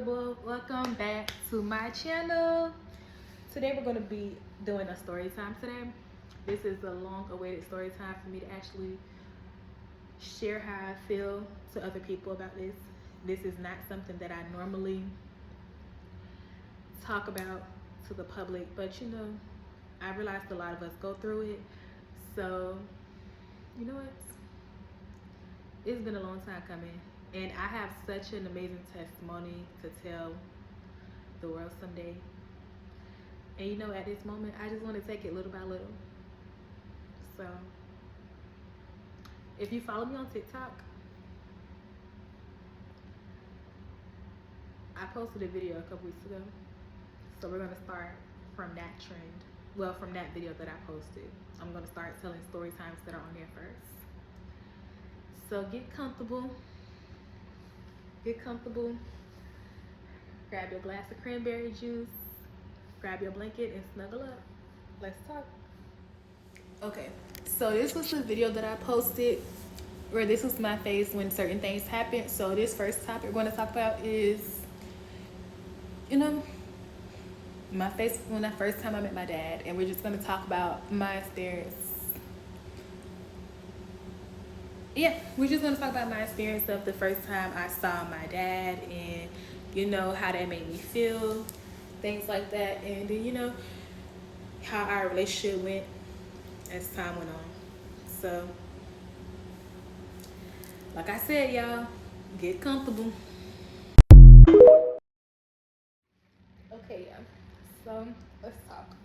Welcome back to my channel. Today we're going to be doing a story time today. This is a long awaited story time for me to actually share how I feel to other people about this. This is not something that I normally talk about to the public, but you know, I realized a lot of us go through it. So, you know what? It's been a long time coming, and I have such an amazing testimony to tell the world someday. And you know, at this moment, I just want to take it little by little. So, if you follow me on TikTok, I posted a video a couple weeks ago. So we're gonna start from that trend. Well, from that video that I posted. I'm gonna start telling story times that are on there first. So get comfortable. Grab your glass of cranberry juice. Grab your blanket and snuggle up. Let's talk. Okay, so this was the video that I posted where this was my face when certain things happen. So this first topic we're going to talk about is, you know, my face when the first time I met my dad, and we're just going to talk about my experience. Yeah, we're just going to talk about my experience of the first time I saw my dad, and you know how that made me feel, things like that, and then you know how our relationship went as time went on. So like I said, y'all, get comfortable. Okay, yeah, so let's talk.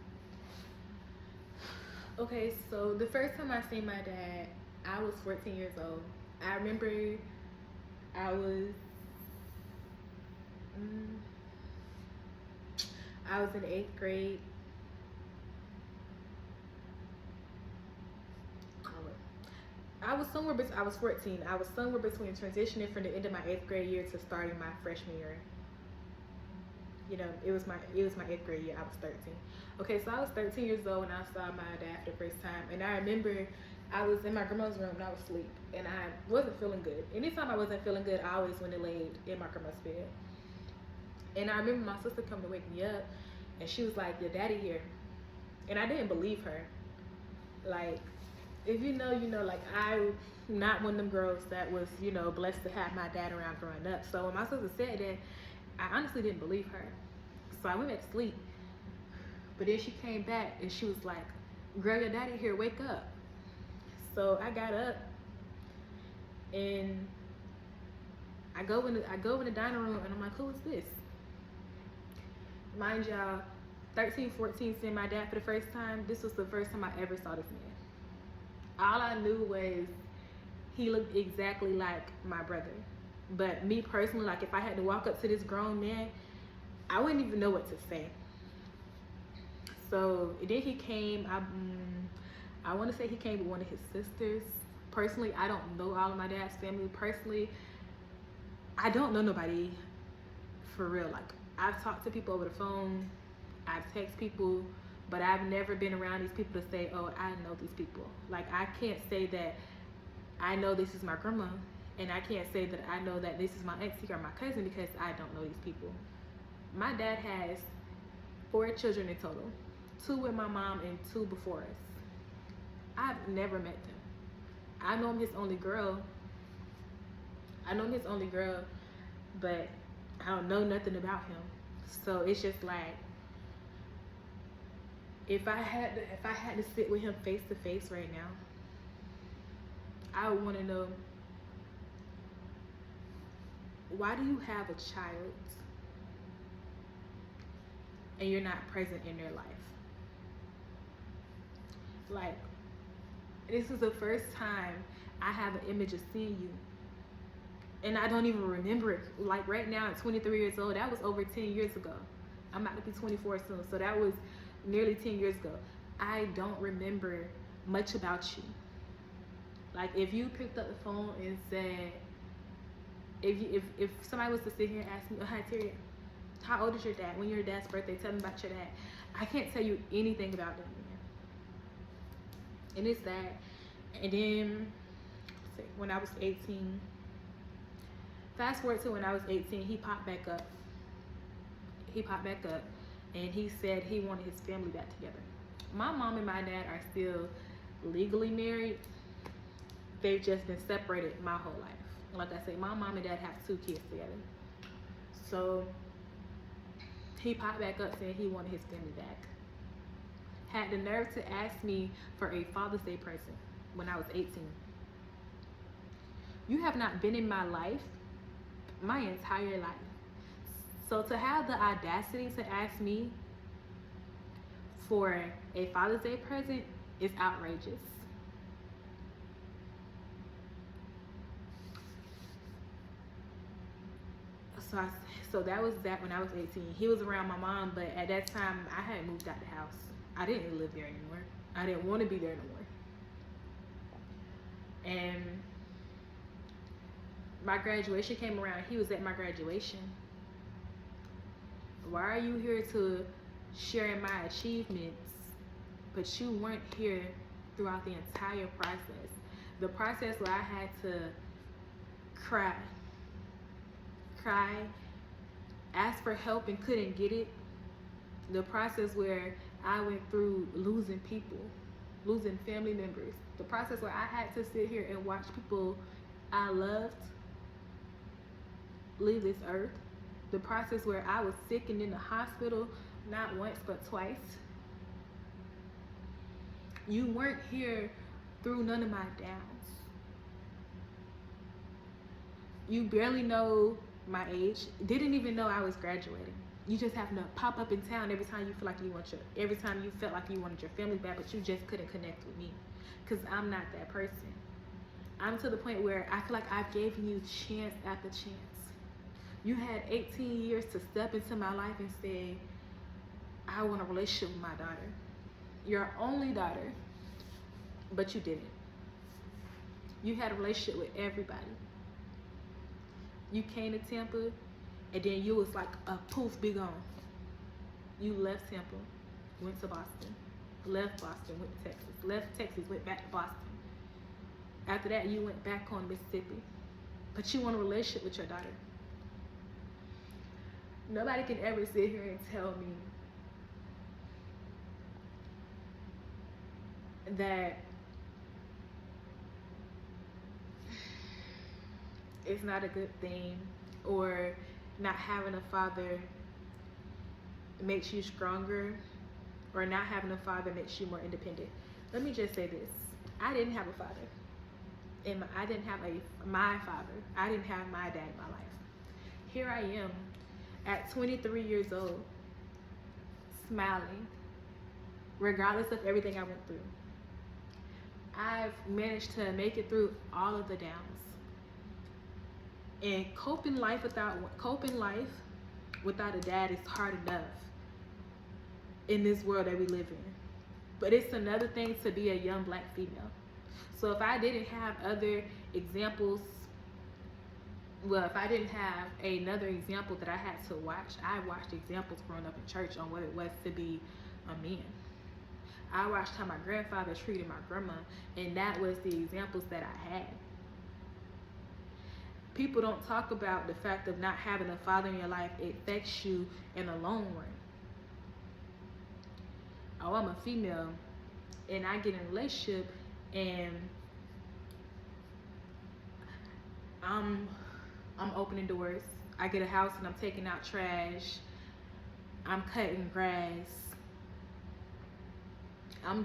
Okay, so the first time I seen my dad, I was 14 years old. I remember I was in 8th grade. I was 14. I was somewhere between transitioning from the end of my 8th grade year to starting my freshman year. You know, it was my 8th grade year. I was 13. Okay, so I was 13 years old when I saw my dad for the first time, and I remember I was in my grandma's room and I was asleep, and I wasn't feeling good. Anytime I wasn't feeling good, I always went and laid in my grandma's bed. And I remember my sister coming to wake me up, and she was like, "Your daddy here," and I didn't believe her. Like, if you know, you know. Like, I'm not one of them girls that was, you know, blessed to have my dad around growing up. So when my sister said that, I honestly didn't believe her. So I went back to sleep. But then she came back and she was like, "Girl, your daddy here, wake up." So I got up and I go in the dining room, and I'm like, "Who is this?" Mind y'all, 13, 14, seeing my dad for the first time, this was the first time I ever saw this man. All I knew was he looked exactly like my brother. But me personally, like, if I had to walk up to this grown man, I wouldn't even know what to say. So then he came. I want to say he came with one of his sisters. Personally, I don't know all of my dad's family. Personally, I don't know nobody for real. Like, I've talked to people over the phone, I've texted people, but I've never been around these people to say, "Oh, I know these people." Like, I can't say that I know this is my grandma, and I can't say that I know that this is my auntie or my cousin, because I don't know these people. My dad has 4 children in total, 2 with my mom and 2 before us. I've never met them. I know I'm his only girl. But I don't know nothing about him. So it's just like, if I had to sit with him face to face right now, I would want to know, why do you have a child and you're not present in their life? Like, this is the first time I have an image of seeing you, and I don't even remember it. Like, right now at 23 years old, that was over 10 years ago. I'm about to be 24 soon, so that was nearly 10 years ago. I don't remember much about you. Like, if you picked up the phone and said, if somebody was to sit here and ask me, "Oh, hi Terry, how old is your dad? When your dad's birthday? Tell me about your dad." I can't tell you anything about them, man. And it's that. And then when I was 18, fast forward to when I was 18, he popped back up. he popped back up, and he said he wanted his family back together. My mom and my dad are still legally married. They've just been separated my whole life. Like I said, my mom and dad have 2 kids together. So he popped back up saying he wanted his family back. Had the nerve to ask me for a Father's Day present when I was 18. You have not been in my life my entire life. So to have the audacity to ask me for a Father's Day present is outrageous. So that was that when I was 18. He was around my mom, but at that time I hadn't moved out the house. I didn't live there anymore. I didn't want to be there no more. And my graduation came around. He was at my graduation. Why are you here to share my achievements, but you weren't here throughout the entire process? The process where I had to cry, ask for help and couldn't get it. The process where I went through losing people, losing family members. The process where I had to sit here and watch people I loved leave this earth. The process where I was sick and in the hospital not once but twice. You weren't here through none of my downs. You barely know my age, didn't even know I was graduating. You just happen to pop up in town every time you feel like every time you felt like you wanted your family back, but you just couldn't connect with me, because I'm not that person. I'm to the point where I feel like I've given you chance after chance. You had 18 years to step into my life and say, I want a relationship with my daughter, your only daughter, but you didn't. You had a relationship with everybody. You came to Tampa, and then you was like a poof, be gone. You left Tampa, went to Boston, left Boston, went to Texas, left Texas, went back to Boston. After that, you went back on Mississippi, but you want a relationship with your daughter. Nobody can ever sit here and tell me that it's not a good thing, or not having a father makes you stronger, or not having a father makes you more independent. Let me just say this. I didn't have a father. I didn't have my father. I didn't have my dad in my life. Here I am at 23 years old, smiling, regardless of everything I went through. I've managed to make it through all of the downs. And coping life without a dad is hard enough in this world that we live in. But it's another thing to be a young Black female. So if I didn't have other examples, if I didn't have another example that I had to watch, I watched examples growing up in church on what it was to be a man. I watched how my grandfather treated my grandma, and that was the examples that I had. People don't talk about the fact of not having a father in your life. It affects you in the long run. Oh, I'm a female, and I get in a relationship, and I'm opening doors. I get a house, and I'm taking out trash. I'm cutting grass. I'm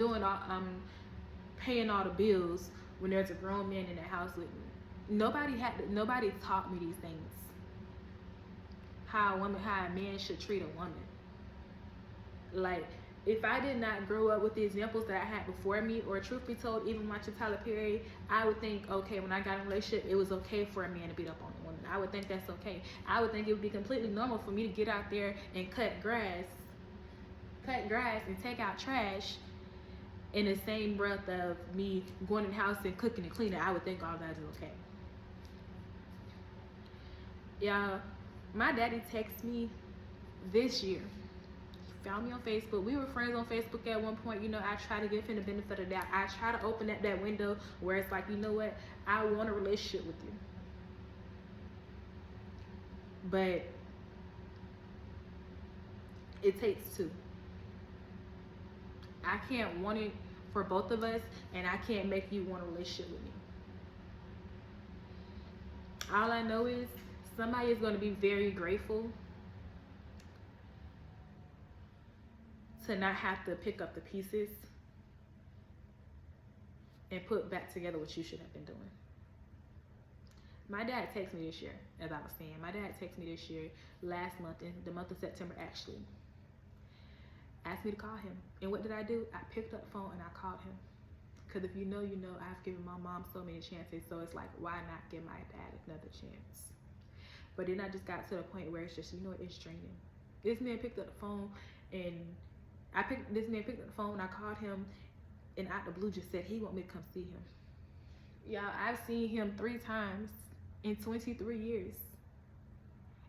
paying all the bills when there's a grown man in the house with me. Nobody taught me these things. How a man should treat a woman. Like, if I did not grow up with the examples that I had before me, or truth be told, even my Tyler Perry, I would think, okay, when I got in a relationship, it was okay for a man to beat up on a woman. I would think that's okay. I would think it would be completely normal for me to get out there and cut grass and take out trash in the same breath of me going in the house and cooking and cleaning. I would think all that is okay. Y'all, my daddy texted me this year. He found me on Facebook. We were friends on Facebook at one point. I try to give him the benefit of the doubt. I try to open up that window where it's like, you know what? I want a relationship with you. But It takes two. I can't want it for both of us, and I can't make you want a relationship with me. All I know is somebody is going to be very grateful to not have to pick up the pieces and put back together what you should have been doing. My dad texted me this year, as I was saying. My dad texted me this year, last month, in the month of September actually. Asked me to call him. And what did I do? I picked up the phone and I called him. Because if you know, you know, I've given my mom so many chances. So it's like, why not give my dad another chance? But then I just got to the point where it's just, you know what, it's draining. This man picked up the phone and I called him, and out the blue just said he want me to come see him. Y'all, I've seen him 3 times in 23 years.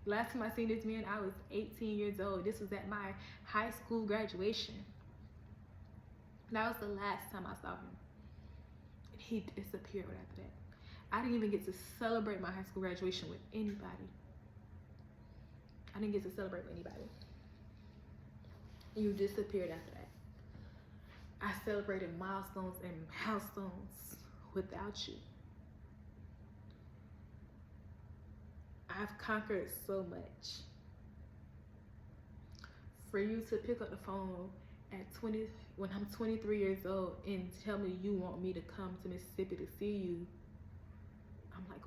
Last time I seen this man, I was 18 years old. This was at my high school graduation. That was the last time I saw him. And he disappeared right after that. I didn't even get to celebrate my high school graduation with anybody. I didn't get to celebrate with anybody. You disappeared after that. I celebrated milestones and milestones without you. I've conquered so much. For you to pick up the phone at 20, when I'm 23 years old, and tell me you want me to come to Mississippi to see you, I'm like,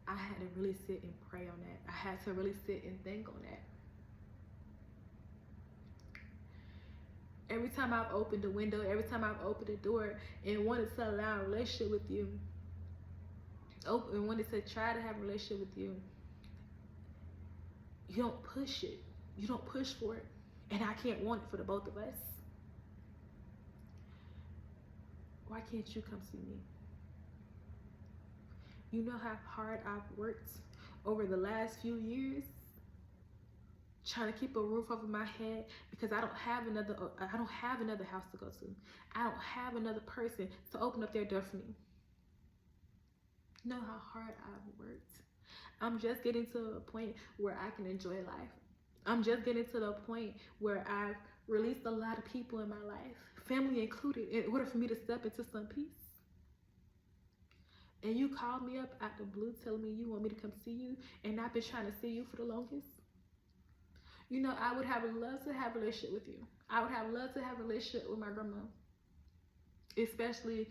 I had to really sit and pray on that. I had to really sit and think on that. Every time I've opened the window, every time I've opened the door and wanted to allow a relationship with you, and wanted to try to have a relationship with you, you don't push it. You don't push for it. And I can't want it for the both of us. Why can't you come see me? You know how hard I've worked over the last few years trying to keep a roof over my head, because I don't have another house to go to. I don't have another person to open up their door for me. You know how hard I've worked. I'm just getting to a point where I can enjoy life. I'm just getting to the point where I've released a lot of people in my life, family included, in order for me to step into some peace. And you called me up out the blue telling me you want me to come see you, and I've been trying to see you for the longest. You know, I would have loved to have a relationship with you. I would have loved to have a relationship with my grandma. Especially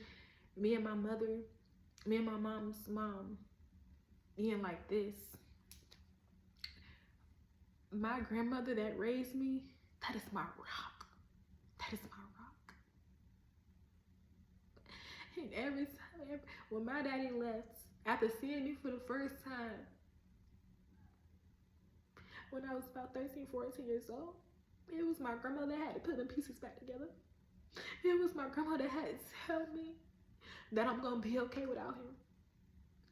me and my mother, me and my mom's mom being like this. My grandmother that raised me, that is my rock. That is my rock. And every time, when my daddy left, after seeing me for the first time, when I was about 13, 14 years old, it was my grandma that had to put the pieces back together. It was my grandma that had to tell me that I'm going to be okay without him.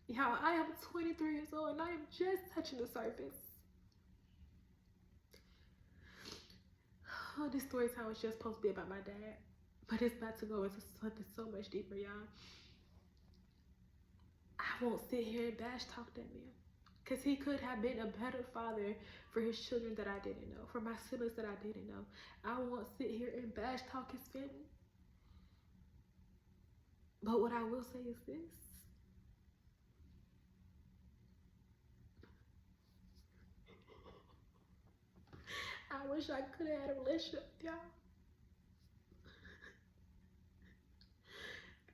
Y'all, I am 23 years old and I am just touching the surface. Oh, this story time was just supposed to be about my dad, but it's about to go into something so much deeper, y'all. I won't sit here and bash talk that man, because he could have been a better father for his children that I didn't know, for my siblings that I didn't know. I won't sit here and bash talk his family. But what I will say is this. I wish I could have had a relationship with y'all.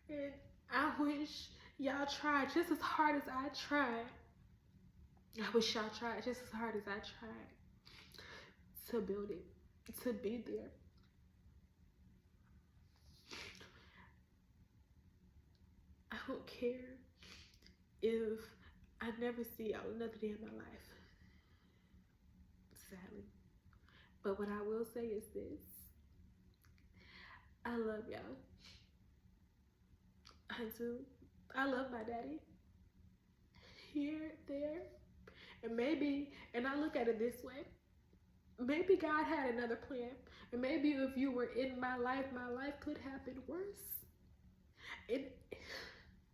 And I wish y'all tried just as hard as I tried. I wish y'all tried just as hard as I tried to build it, to be there. I don't care if I never see y'all another day in my life, sadly. But what I will say is this. I love y'all. I do. I love my daddy. Here, there, and maybe, and I look at it this way, maybe God had another plan. And maybe if you were in my life could have been worse.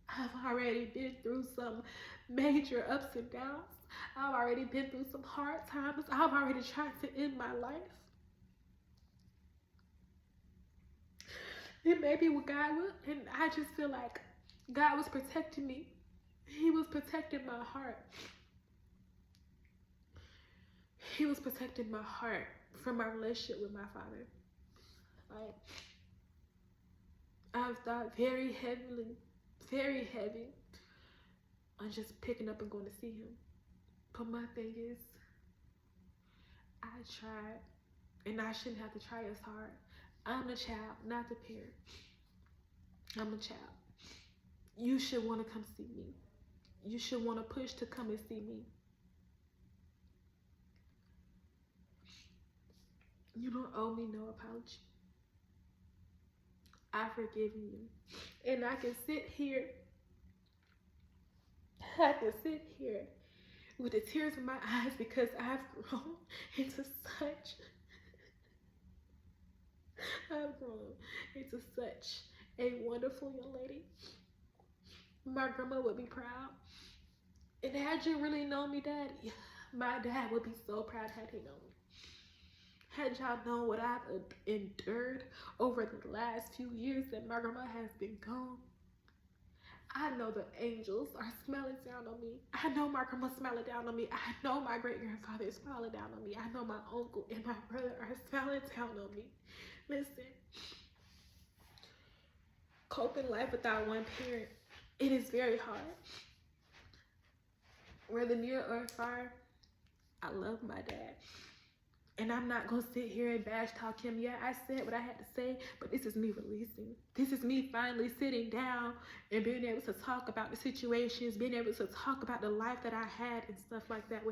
I've already been through some major ups and downs. I've already been through some hard times. I've already tried to end my life. It may be what God will, and I just feel like God was protecting me. He was protecting my heart. He was protecting my heart from my relationship with my father. Like, I've thought very heavy on just picking up and going to see him. But my thing is, I tried, and I shouldn't have to try as hard. I'm the child, not the parent. I'm a child. You should want to come see me. You should want to push to come and see me. You don't owe me no apology. I forgive you. And I can sit here with the tears in my eyes because I've grown into such a wonderful young lady. My grandma would be proud. And had you really known me, Daddy, my dad would be so proud had he known me. Had y'all known what I've endured over the last few years that my grandma has been gone, I know the angels are smiling down on me. I know my grandma smiling down on me. I know my great-grandfather is smiling down on me. I know my uncle and my brother are smiling down on me. Listen, coping life without one parent, it is very hard. Whether near or far, I love my dad. And I'm not going to sit here and bash talk him. Yeah, I said what I had to say, but this is me releasing. This is me finally sitting down and being able to talk about the situations, being able to talk about the life that I had and stuff like that.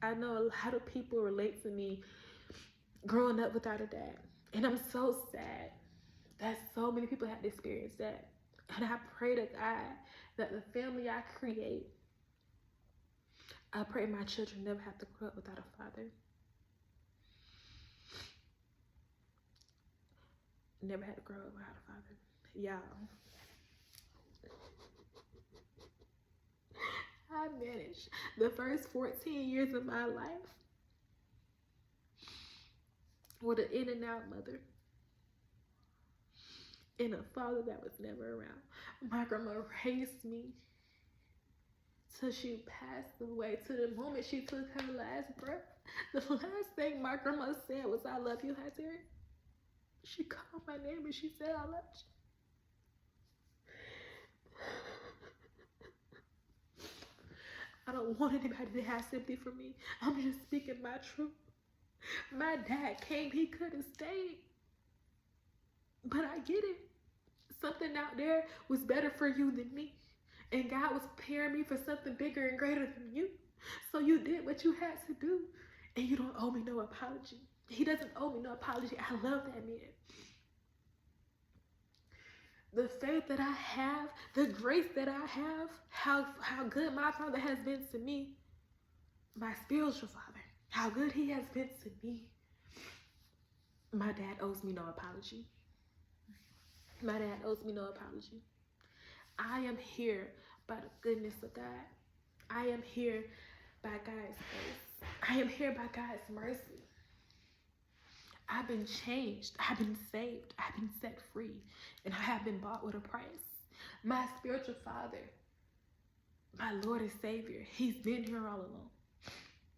I know a lot of people relate to me growing up without a dad. And I'm so sad that so many people had to experience that. And I pray to God that the family I create, I pray my children never have to grow up without a father. Never had to grow up without a father. Y'all, I managed the first 14 years of my life with an in and out mother and a father that was never around. My grandma raised me till she passed away, to the moment she took her last breath. The last thing my grandma said was, "I love you, Hattie." She called my name and she said, "I love you." I don't want anybody to have sympathy for me. I'm just speaking my truth. My dad came, he could have stayed. But I get it. Something out there was better for you than me. And God was preparing me for something bigger and greater than you. So you did what you had to do. And you don't owe me no apology. He doesn't owe me no apology. I love that man. The faith that I have, the grace that I have, how good my father has been to me, my spiritual father, how good he has been to me. My dad owes me no apology. My dad owes me no apology. I am here by the goodness of God. I am here by God's grace. I am here by God's mercy. I've been changed. I've been saved. I've been set free. And I have been bought with a price. My spiritual father, my Lord and Savior, he's been here all along.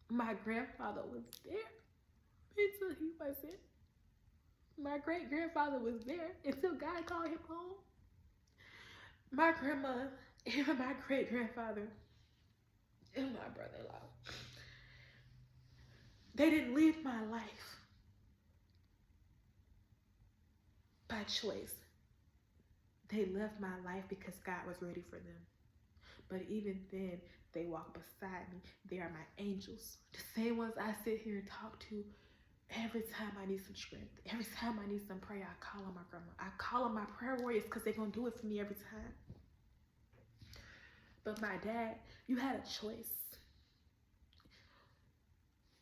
My grandfather was there until he wasn't. My great-grandfather was there until God called him home. My grandma and my great-grandfather and my brother-in-law, they didn't live my life by choice. They left my life because God was ready for them. But even then, they walk beside me. They are my angels. The same ones I sit here and talk to every time I need some strength. Every time I need some prayer, I call on my grandma. I call on my prayer warriors because they're going to do it for me every time. But my dad, you had a choice.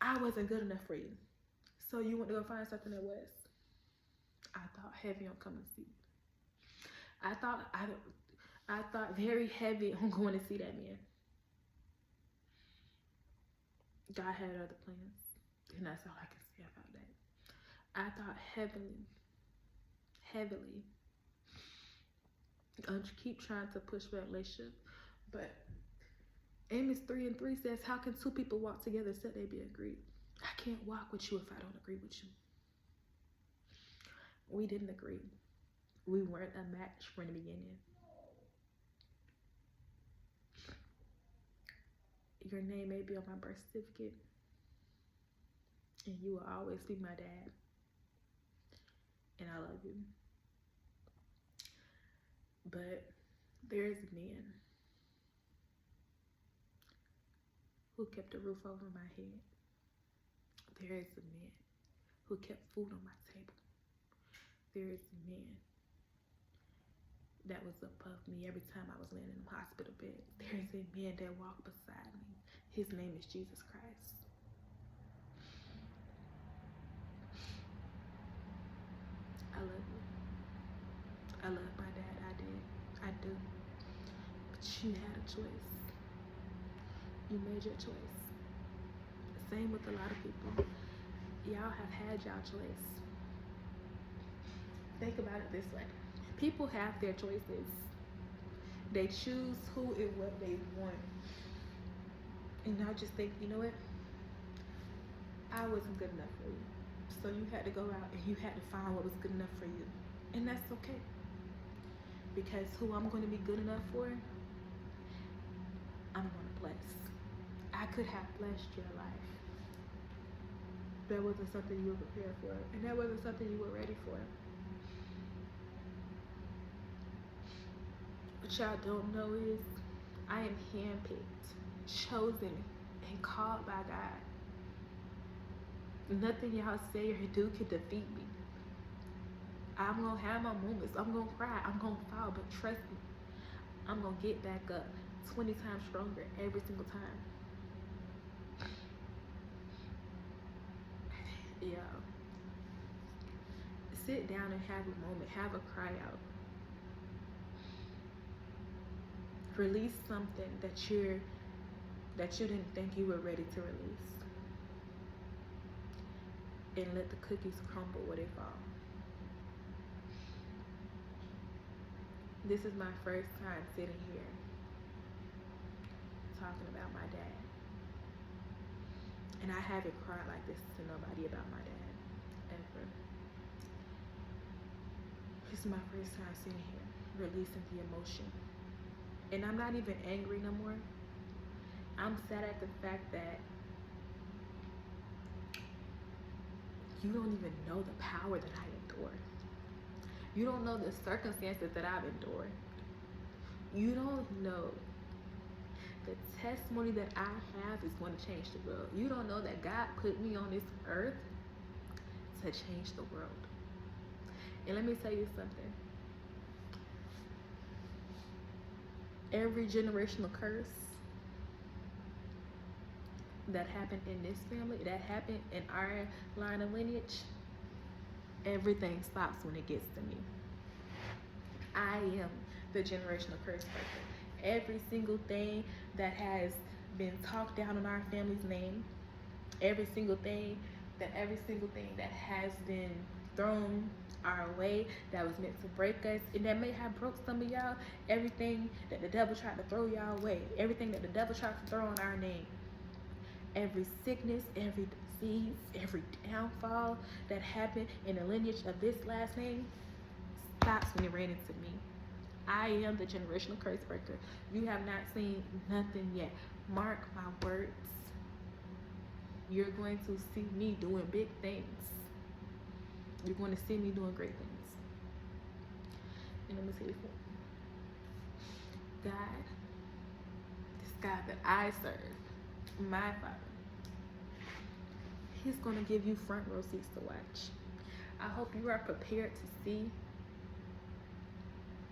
I wasn't good enough for you. So you went to go find something that was. I thought heavy on coming to see you. I thought very heavy on going to see that man. God had other plans. And that's all I can say about that. I thought heavily, heavily, keep trying to push that relationship. But Amos 3:3 says, how can two people walk together except they be agreed? I can't walk with you if I don't agree with you. We didn't agree. We weren't a match from the beginning. Your name may be on my birth certificate, and you will always be my dad. And I love you. But there's a man who kept a roof over my head. There is a man who kept food on my table. There is a man that was above me every time I was laying in the hospital bed. There is a man that walked beside me. His name is Jesus Christ. I love you. I love my dad. I do. But you had a choice. You made your choice. Same with a lot of people. Y'all have had y'all choice. Think about it this way. People have their choices. They choose who and what they want. And I just think, you know what? I wasn't good enough for you. So you had to go out and you had to find what was good enough for you. And that's okay. Because who I'm going to be good enough for, I'm going to bless. I could have blessed your life. That wasn't something you were prepared for. And that wasn't something you were ready for. What y'all don't know is I am handpicked, chosen, and called by God. Nothing y'all say or do can defeat me. I'm going to have my moments. I'm going to cry. I'm going to fall. But trust me, I'm going to get back up 20 times stronger every single time. Yeah. Sit down and have a moment. Have a cry out. Release something that you didn't think you were ready to release. And let the cookies crumble where they fall. This is my first time sitting here talking about my dad. And I haven't cried like this to nobody about my dad, ever. This is my first time sitting here, releasing the emotion. And I'm not even angry no more. I'm sad at the fact that you don't even know the power that I endure. You don't know the circumstances that I've endured. You don't know the testimony that I have is going to change the world. You don't know that God put me on this earth to change the world. And let me tell you something. Every generational curse that happened in this family, that happened in our line of lineage, everything stops when it gets to me. I am the generational curse breaker. Every single thing that has been talked down on our family's name, every single thing that has been thrown our way that was meant to break us, and that may have broke some of y'all, everything that the devil tried to throw y'all away, everything that the devil tried to throw on our name, every sickness, every disease, every downfall that happened in the lineage of this last name stops when it ran into me. I am the generational curse breaker. You have not seen nothing yet. Mark my words. You're going to see me doing big things. You're going to see me doing great things. And let me tell you something. God, this God that I serve, my Father, He's going to give you front row seats to watch. I hope you are prepared to see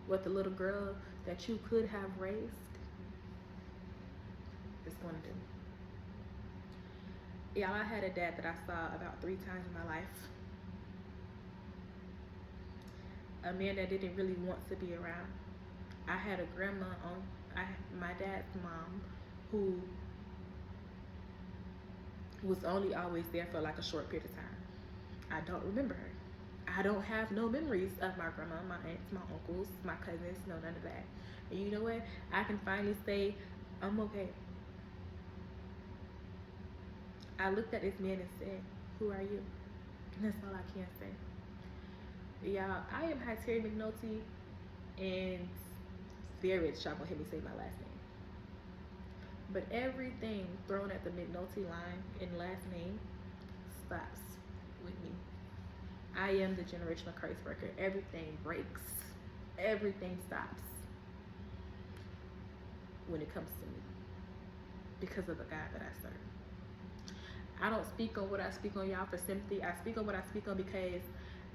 what the little girl that you could have raised is going to do. Y'all, I had a dad that I saw about 3 times in my life. A man that didn't really want to be around. I had a grandma my dad's mom, who was only always there for like a short period of time. I don't remember her. I don't have no memories of my grandma, my aunts, my uncles, my cousins, no, none of that. And you know what? I can finally say, I'm okay. I looked at this man and said, who are you? And that's all I can say. Y'all, I am Hyteria McNulty, and very rich. Y'all gonna hear me say my last name. But everything thrown at the McNulty line in last name stops with me. I am the generational curse breaker. Everything breaks. Everything stops when it comes to me because of the God that I serve. I don't speak on what I speak on, y'all, for sympathy. I speak on what I speak on because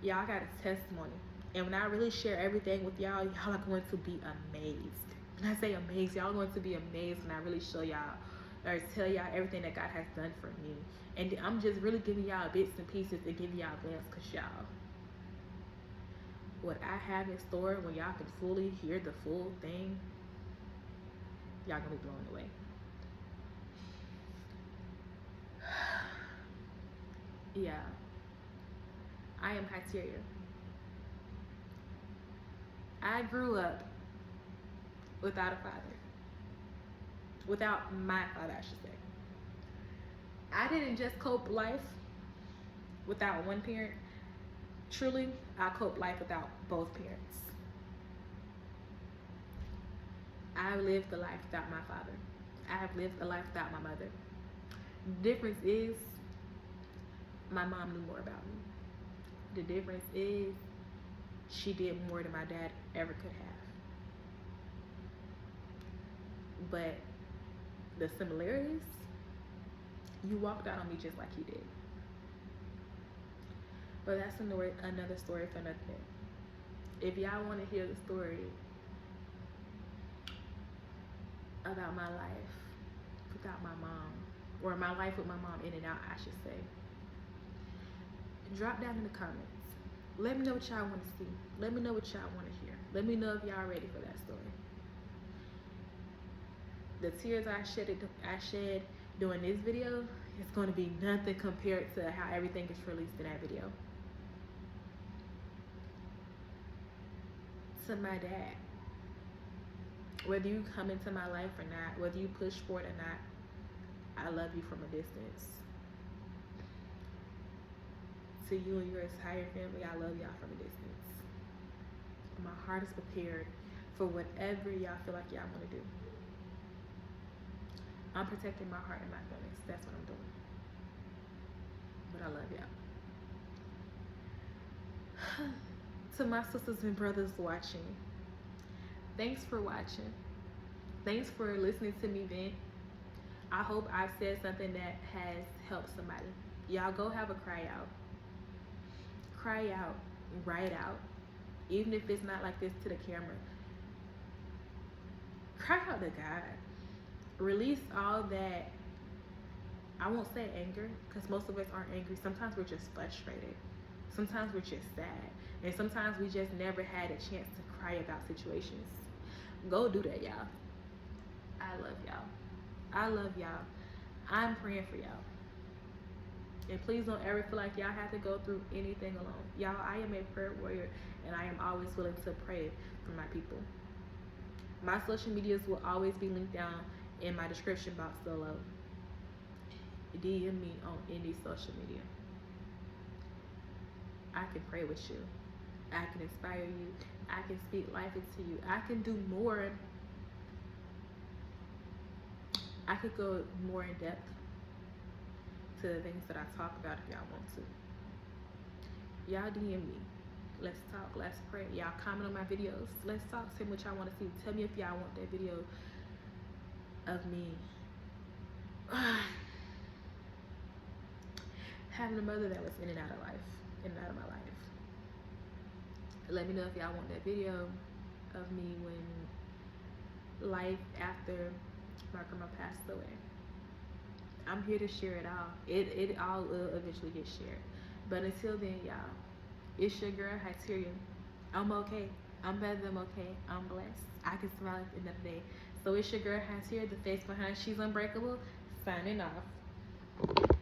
y'all got a testimony. And when I really share everything with y'all, y'all are going to be amazed. When I say amazed, y'all are going to be amazed when I really show y'all or tell y'all everything that God has done for me. And I'm just really giving y'all bits and pieces and giving y'all a glance, because y'all, what I have in store, when y'all can fully hear the full thing, y'all gonna be blown away. Yeah, I am Hyteria. I grew up without a father. Without my father, I should say. I didn't just cope life without one parent. Truly, I cope life without both parents. I lived a life without my father. I have lived a life without my mother. The difference is my mom knew more about me. The difference is she did more than my dad ever could have. But the similarities, you walked out on me just like he did. But that's another story for another day. If y'all want to hear the story about my life without my mom, or my life with my mom in and out, I should say, drop down in the comments. Let me know what y'all want to see. Let me know what y'all want to hear. Let me know if y'all ready for that story. The tears I shed doing this video is going to be nothing compared to how everything is released in that video. To my dad, whether you come into my life or not, whether you push for it or not, I love you from a distance. To you and your entire family, I love y'all from a distance. My heart is prepared for whatever y'all feel like y'all want to do. I'm protecting my heart and my feelings. That's what I'm doing. But I love y'all. To my sisters and brothers watching, thanks for watching. Thanks for listening to me vent. I hope I've said something that has helped somebody. Y'all go have a cry out. Cry out, write out. Even if it's not like this to the camera. Cry out to God. Release all that, I won't say anger, because most of us aren't angry. Sometimes we're just frustrated. Sometimes we're just sad. And sometimes we just never had a chance to cry about situations. Go do that, y'all. I love y'all. I love y'all. I'm praying for y'all. And please don't ever feel like y'all have to go through anything alone. Y'all, I am a prayer warrior, and I am always willing to pray for my people. My social medias will always be linked down in my description box below. DM me on any social media. I can pray with you. I can inspire you. I can speak life into you. I can do more. I could go more in depth to the things that I talk about if y'all want to. Y'all DM me. Let's talk. Let's pray. Y'all comment on my videos. Let's talk. Tell me what y'all want to see. Tell me if y'all want that video of me having a mother that was in and out of life, in and out of my life. Let me know if y'all want that video of me when life after my grandma passed away. I'm here to share it all. It all will eventually get shared. But until then, y'all, it's your girl Hyteria. I'm okay. I'm better than okay. I'm blessed. I can smile at the end of the day. So it's your girl Hyteria, the face behind She's Unbreakable, signing off.